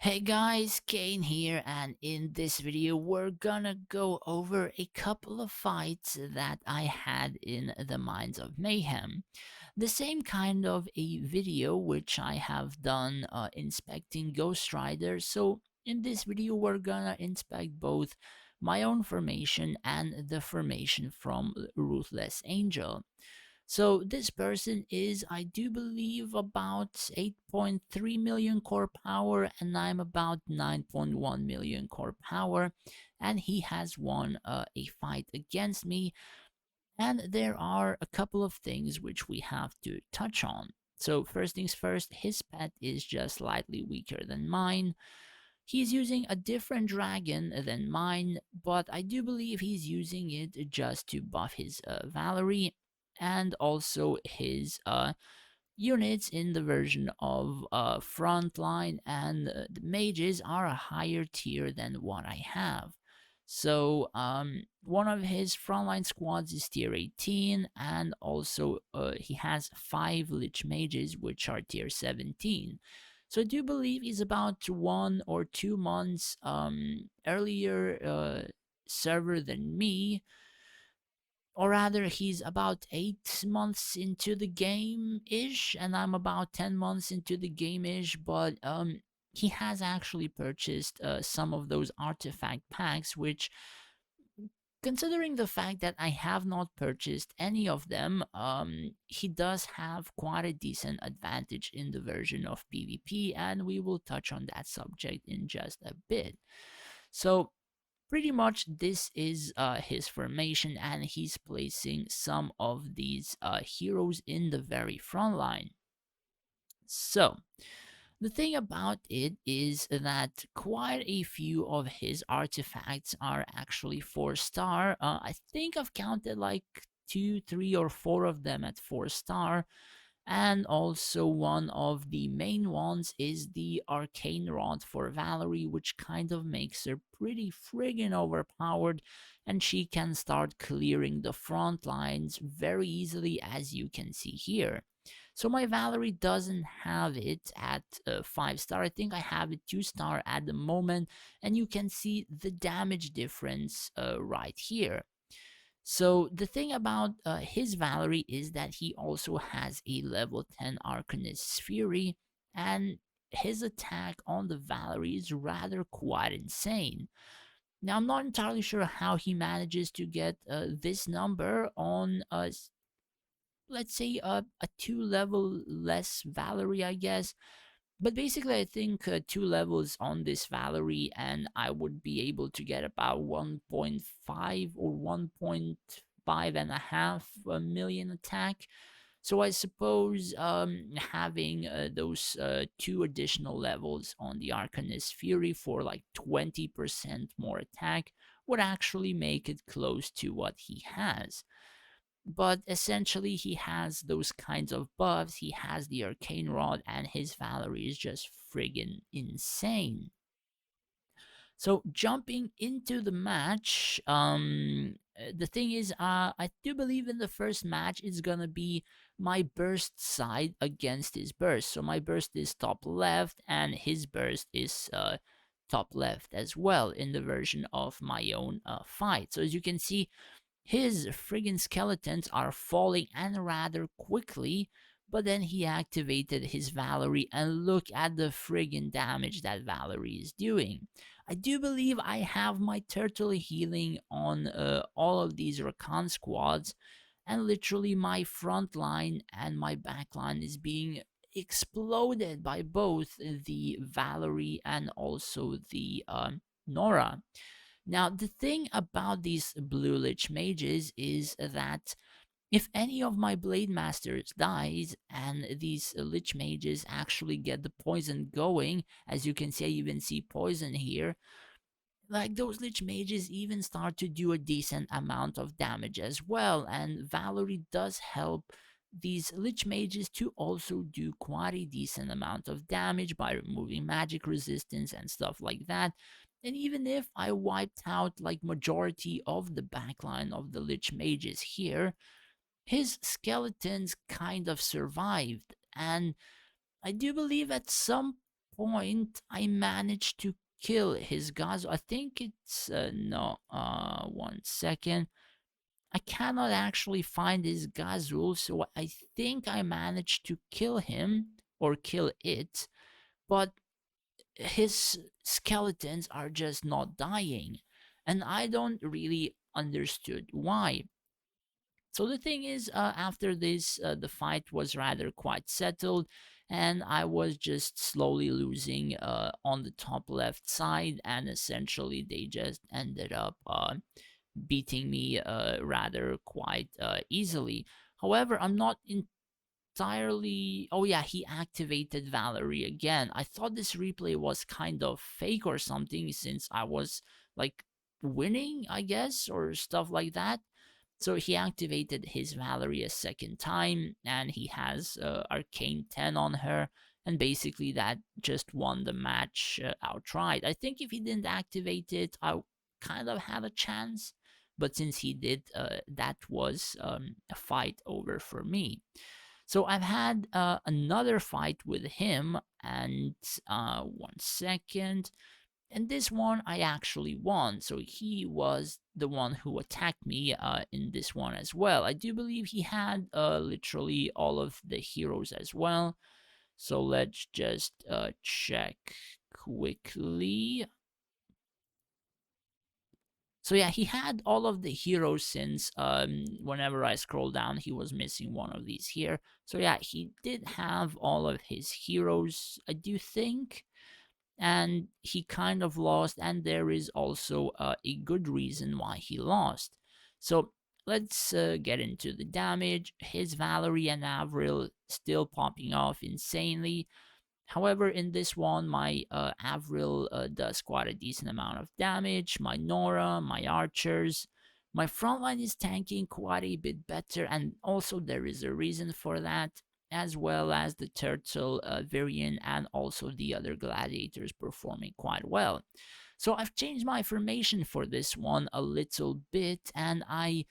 Hey guys, Kane here, and in this video we're gonna go over a couple of fights that I had in the Mines of Mayhem. The same kind of a video which I have done inspecting Ghost Rider, so in this video we're gonna inspect both my own formation and the formation from Ruthless Angel. So this person is, I do believe, about 8.3 million core power, and I'm about 9.1 million core power, and he has won a fight against me. And there are a couple of things which we have to touch on. So first things first, his pet is just slightly weaker than mine. He's using a different dragon than mine, but I do believe he's using it just to buff his Valerie and also his units in the version of frontline, and the mages are a higher tier than what I have. So one of his frontline squads is tier 18, and also he has 5 lich mages which are tier 17. So I do believe he's about 1 or 2 months earlier server than me, or rather he's about 8 months into the game ish, and I'm about 10 months into the game ish. But he has actually purchased some of those artifact packs, which, considering the fact that I have not purchased any of them, he does have quite a decent advantage in the version of PvP, and we will touch on that subject in just a bit. So pretty much this is his formation, and he's placing some of these heroes in the very front line. So the thing about it is that quite a few of his artifacts are actually 4-star. I think I've counted like 2, 3, or 4 of them at 4-star. And also one of the main ones is the Arcane Rod for Valerie, which kind of makes her pretty friggin' overpowered, and she can start clearing the front lines very easily, as you can see here. So my Valerie doesn't have it at 5-star. I think I have it 2-star at the moment, and you can see the damage difference right here. So the thing about his Valerie is that he also has a level 10 Arcanist Fury, and his attack on the Valerie is rather quite insane. Now, I'm not entirely sure how he manages to get this number on let's say a 2 level less Valerie, I guess. But basically, I think 2 levels on this Valerie, and I would be able to get about 1.5 or 1.5 and a half million attack. So I suppose having those 2 additional levels on the Arcanist Fury for like 20% more attack would actually make it close to what he has. But essentially, he has those kinds of buffs. He has the Arcane Rod, and his Valerie is just friggin' insane. So jumping into the match, the thing is, I do believe in the first match it's gonna be my burst side against his burst. So my burst is top left, and his burst is top left as well in the version of my own fight. So as you can see, his friggin' skeletons are falling, and rather quickly, but then he activated his Valerie, and look at the friggin' damage that Valerie is doing. I do believe I have my turtle healing on all of these Rakan squads, and literally my front line and my back line is being exploded by both the Valerie and also the Nora. Now, the thing about these Blue Lich mages is that if any of my Blade Masters dies and these Lich mages actually get the poison going, as you can see, I even see poison here, like those Lich mages even start to do a decent amount of damage as well, and Valerie does help these Lich mages to also do quite a decent amount of damage by removing magic resistance and stuff like that. And even if I wiped out like majority of the backline of the Lich mages here, his skeletons kind of survived. And I do believe at some point, I managed to kill his Gazo. I think it's no. 1 second. I cannot actually find his Gazul, so I think I managed to kill him or kill it, but his skeletons are just not dying, and I don't really understood why. So the thing is, after this, the fight was rather quite settled, and I was just slowly losing on the top left side, and essentially they just ended up beating me rather quite easily. However, I'm not entirely. Oh yeah, he activated Valerie again. I thought this replay was kind of fake or something since I was like winning, I guess, or stuff like that. So he activated his Valerie a second time, and he has Arcane 10 on her, and basically that just won the match outright. I think if he didn't activate it, I kind of had a chance, but since he did, that was a fight over for me. So I've had another fight with him, and 1 second. And this one I actually won. So he was the one who attacked me in this one as well. I do believe he had literally all of the heroes as well. So let's just check quickly. So yeah, he had all of the heroes since whenever I scroll down, he was missing one of these here. So yeah, he did have all of his heroes, I do think, and he kind of lost, and there is also a good reason why he lost. So let's get into the damage. His Valerie and Avril still popping off insanely. However, in this one, my Avril does quite a decent amount of damage. My Nora, my archers. My frontline is tanking quite a bit better, and also there is a reason for that, as well as the Turtle variant and also the other gladiators performing quite well. So I've changed my formation for this one a little bit, and I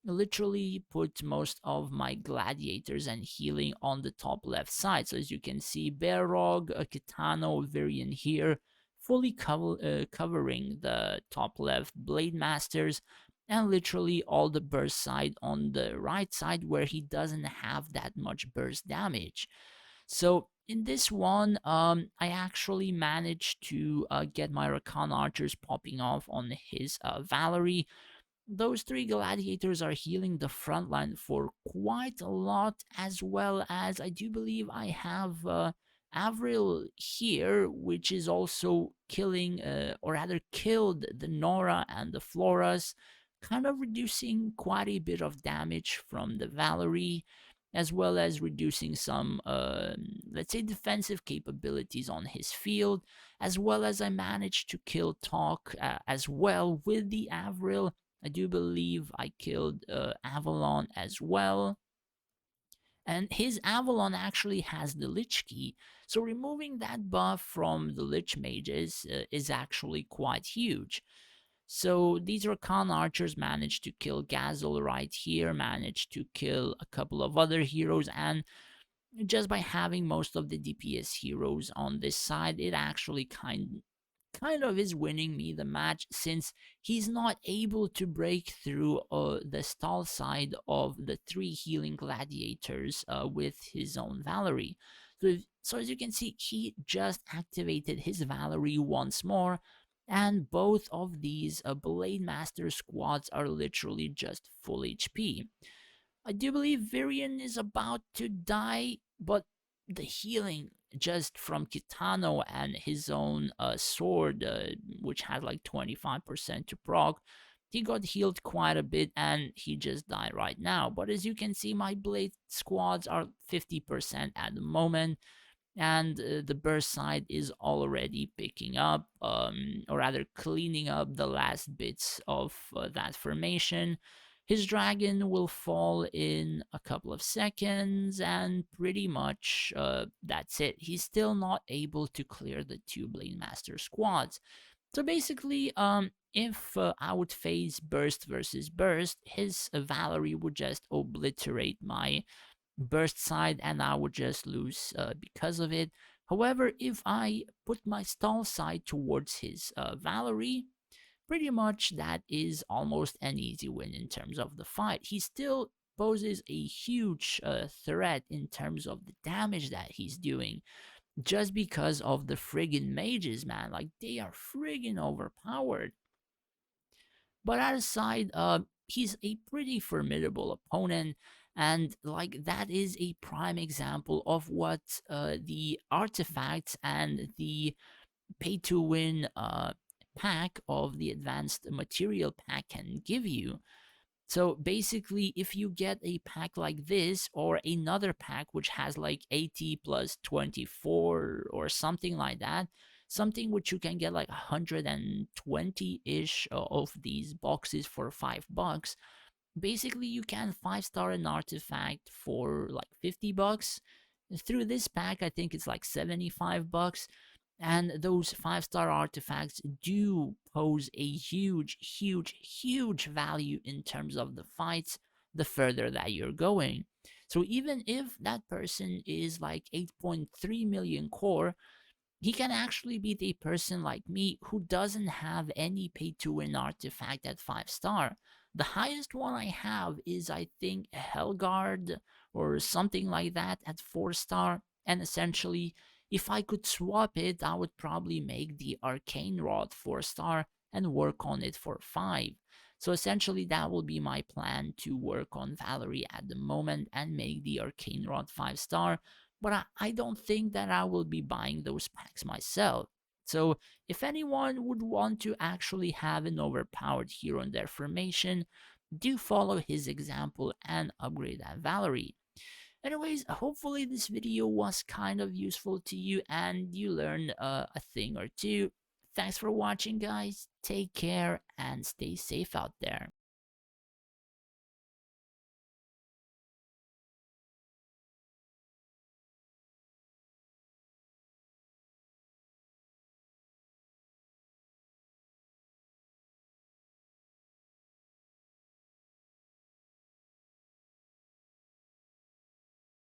literally put most of my gladiators and healing on the top left side. So as you can see, Bearog, Kitano, Varian here, fully covering the top left Blade Masters, and literally all the burst side on the right side where he doesn't have that much burst damage. So in this one, I actually managed to get my Rakan archers popping off on his Valerie. Those three gladiators are healing the front line for quite a lot, as well as I do believe I have Avril here, which is also killing, or rather killed the Nora and the Floras, kind of reducing quite a bit of damage from the Valerie, as well as reducing some, let's say, defensive capabilities on his field, as well as I managed to kill Talk as well with the Avril. I do believe I killed Avalon as well. And his Avalon actually has the Lich Key, so removing that buff from the Lich Mages is actually quite huge. So these Rakan archers managed to kill Gazel right here, managed to kill a couple of other heroes, and just by having most of the DPS heroes on this side, it actually kind of is winning me the match, since he's not able to break through the stall side of the three healing gladiators with his own Valerie. So as you can see, he just activated his Valerie once more, and both of these Blade Master squads are literally just full HP. I do believe Virion is about to die, but the healing just from Kitano and his own sword, which had like 25% to proc, he got healed quite a bit and he just died right now. But as you can see, my blade squads are 50% at the moment, and the burst side is already picking up, or rather cleaning up the last bits of that formation. His dragon will fall in a couple of seconds, and pretty much that's it. He's still not able to clear the two Blade Master squads. So basically, if I would face burst versus burst, his Valerie would just obliterate my burst side, and I would just lose because of it. However, if I put my stall side towards his Valerie, pretty much that is almost an easy win in terms of the fight. He still poses a huge threat in terms of the damage that he's doing just because of the friggin' mages, man. Like, they are friggin' overpowered. But that aside, he's a pretty formidable opponent, and like that is a prime example of what the artifacts and the pay to win pack of the advanced material pack can give you. So basically, if you get a pack like this or another pack which has like 80 plus 24 or something like that, something which you can get like 120-ish of these boxes for $5, basically you can 5-star an artifact for like $50. Through this pack, I think it's like $75, and those 5-star artifacts do pose a huge, huge, huge value in terms of the fights the further that you're going. So even if that person is like 8.3 million core, he can actually beat a person like me who doesn't have any pay to win artifact at 5-star. The highest one I have is, I think, Helgard or something like that at 4-star. And essentially, if I could swap it, I would probably make the Arcane Rod 4-star and work on it for 5. So essentially, that will be my plan, to work on Valerie at the moment and make the Arcane Rod 5-star, but I don't think that I will be buying those packs myself. So if anyone would want to actually have an overpowered hero in their formation, do follow his example and upgrade that Valerie. Anyways, hopefully this video was kind of useful to you and you learned a thing or two. Thanks for watching, guys. Take care and stay safe out there.